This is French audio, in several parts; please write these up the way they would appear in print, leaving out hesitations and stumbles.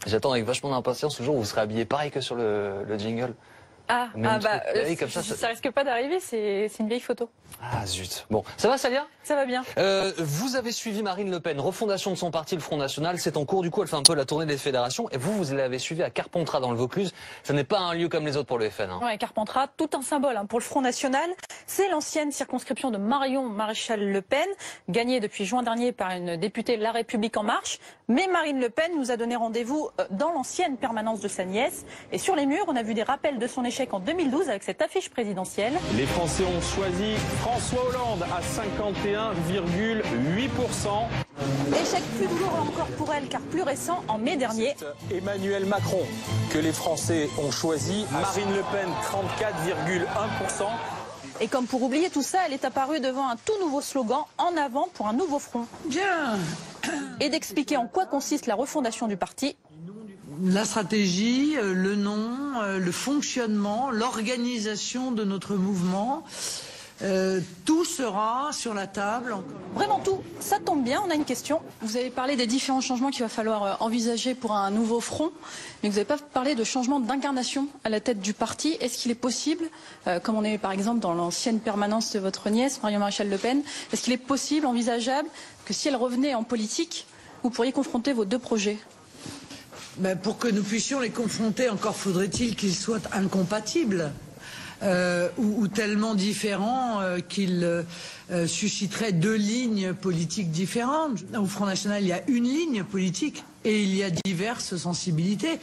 J'attends avec vachement d'impatience le jour où vous serez habillé pareil que sur le jingle. Oui, comme ça risque pas d'arriver, c'est une vieille photo. Ah zut. Bon, ça va Salia? Ça va bien. Vous avez suivi Marine Le Pen, refondation de son parti, le Front National, c'est en cours, du coup elle fait un peu la tournée des fédérations, et vous l'avez suivi à Carpentras dans le Vaucluse. Ça n'est pas un lieu comme les autres pour le FN. Hein. Ouais, Carpentras, tout un symbole pour le Front National. C'est l'ancienne circonscription de Marion Maréchal Le Pen, gagnée depuis juin dernier par une députée La République En Marche. Mais Marine Le Pen nous a donné rendez-vous dans l'ancienne permanence de sa nièce. Et sur les murs, on a vu des rappels de son échec en 2012 avec cette affiche présidentielle. Les Français ont choisi François Hollande à 51,8%. Échec plus douloureux encore pour elle, car plus récent, en mai dernier. Emmanuel Macron, que les Français ont choisi. Marine Le Pen, 34,1%. Et comme pour oublier tout ça, elle est apparue devant un tout nouveau slogan, en avant pour un nouveau front. Bien. Et d'expliquer en quoi consiste la refondation du parti. La stratégie, le nom, le fonctionnement, l'organisation de notre mouvement, tout sera sur la table. Vraiment tout. Ça tombe bien, on a une question. Vous avez parlé des différents changements qu'il va falloir envisager pour un nouveau front, mais vous n'avez pas parlé de changement d'incarnation à la tête du parti. Est-ce qu'il est possible, comme on est par exemple dans l'ancienne permanence de votre nièce, Marion Maréchal Le Pen, est-ce qu'il est possible, envisageable, que si elle revenait en politique, vous pourriez confronter vos deux projets ? Pour que nous puissions les confronter, encore faudrait-il qu'ils soient incompatibles ou tellement différents qu'ils susciteraient deux lignes politiques différentes. Au Front National, il y a une ligne politique et il y a diverses sensibilités.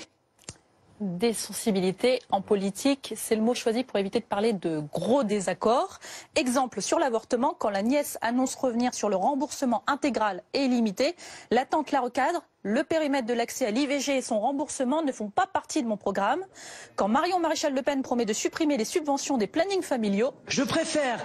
Des sensibilités en politique, c'est le mot choisi pour éviter de parler de gros désaccords. Exemple sur l'avortement, quand la nièce annonce revenir sur le remboursement intégral et illimité, la tante la recadre. Le périmètre de l'accès à l'IVG et son remboursement ne font pas partie de mon programme. Quand Marion Maréchal Le Pen promet de supprimer les subventions des plannings familiaux. Je préfère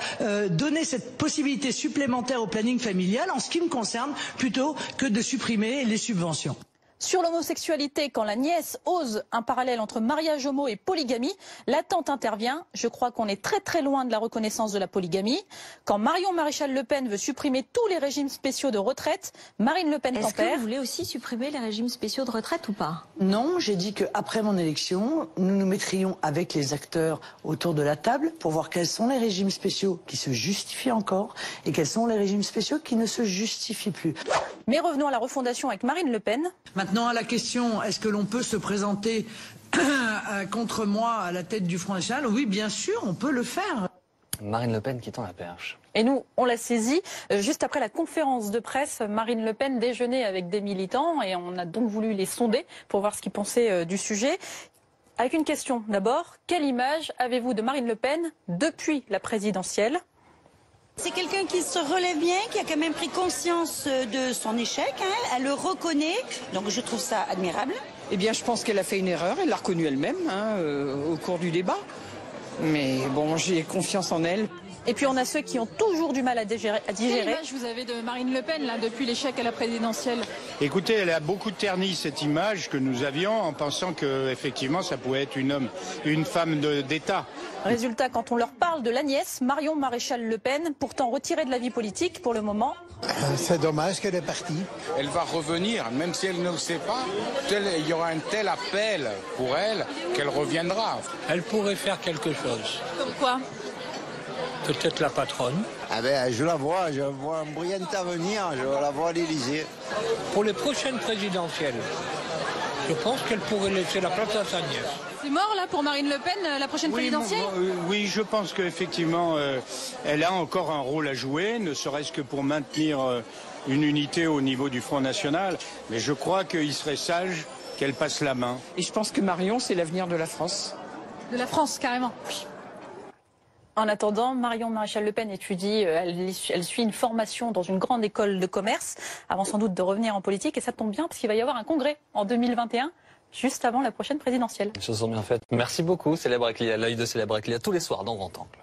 donner cette possibilité supplémentaire au planning familial en ce qui me concerne plutôt que de supprimer les subventions. Sur l'homosexualité, quand la nièce ose un parallèle entre mariage homo et polygamie, la tante intervient. Je crois qu'on est très très loin de la reconnaissance de la polygamie. Quand Marion Maréchal Le Pen veut supprimer tous les régimes spéciaux de retraite, Marine Le Pen tempère. Est-ce que vous voulez aussi supprimer les régimes spéciaux de retraite ou pas? Non, j'ai dit qu'après mon élection, nous nous mettrions avec les acteurs autour de la table pour voir quels sont les régimes spéciaux qui se justifient encore et quels sont les régimes spéciaux qui ne se justifient plus. Mais revenons à la refondation avec Marine Le Pen. Maintenant, à la question, est-ce que l'on peut se présenter contre moi à la tête du Front National? Oui, bien sûr, on peut le faire. Marine Le Pen qui tend la perche. Et nous, on l'a saisi juste après la conférence de presse. Marine Le Pen déjeunait avec des militants et on a donc voulu les sonder pour voir ce qu'ils pensaient du sujet. Avec une question d'abord, quelle image avez-vous de Marine Le Pen depuis la présidentielle ? C'est quelqu'un qui se relève bien, qui a quand même pris conscience de son échec, elle le reconnaît, donc je trouve ça admirable. Eh bien, je pense qu'elle a fait une erreur, elle l'a reconnue elle-même au cours du débat. Mais bon, j'ai confiance en elle. Et puis on a ceux qui ont toujours du mal à digérer. Quelle image vous avez de Marine Le Pen là, depuis l'échec à la présidentielle? Écoutez, elle a beaucoup terni cette image que nous avions en pensant qu'effectivement ça pouvait être une femme d'État. Résultat, quand on leur parle de la nièce, Marion Maréchal Le Pen, pourtant retirée de la vie politique pour le moment. C'est dommage qu'elle est partie. Elle va revenir, même si elle ne le sait pas. Il y aura un tel appel pour elle qu'elle reviendra. Elle pourrait faire quelque chose. Comme quoi? Peut-être la patronne. Ah ben, je vois un brillant avenir, je la vois à l'Élysée. Pour les prochaines présidentielles, je pense qu'elle pourrait laisser la place à sa nièce. C'est mort là pour Marine Le Pen, la prochaine présidentielle? Oui, je pense qu'effectivement, elle a encore un rôle à jouer, ne serait-ce que pour maintenir une unité au niveau du Front National. Mais je crois qu'il serait sage qu'elle passe la main. Et je pense que Marion, c'est l'avenir de la France. De la France, carrément. En attendant, Marion Maréchal Le Pen étudie, elle suit une formation dans une grande école de commerce, avant sans doute de revenir en politique, et ça tombe bien parce qu'il va y avoir un congrès en 2021, juste avant la prochaine présidentielle. Les choses sont bien faites. Merci beaucoup, Célèbre Clia, l'œil de Célèbre Clia, tous les soirs dans Grand Angle.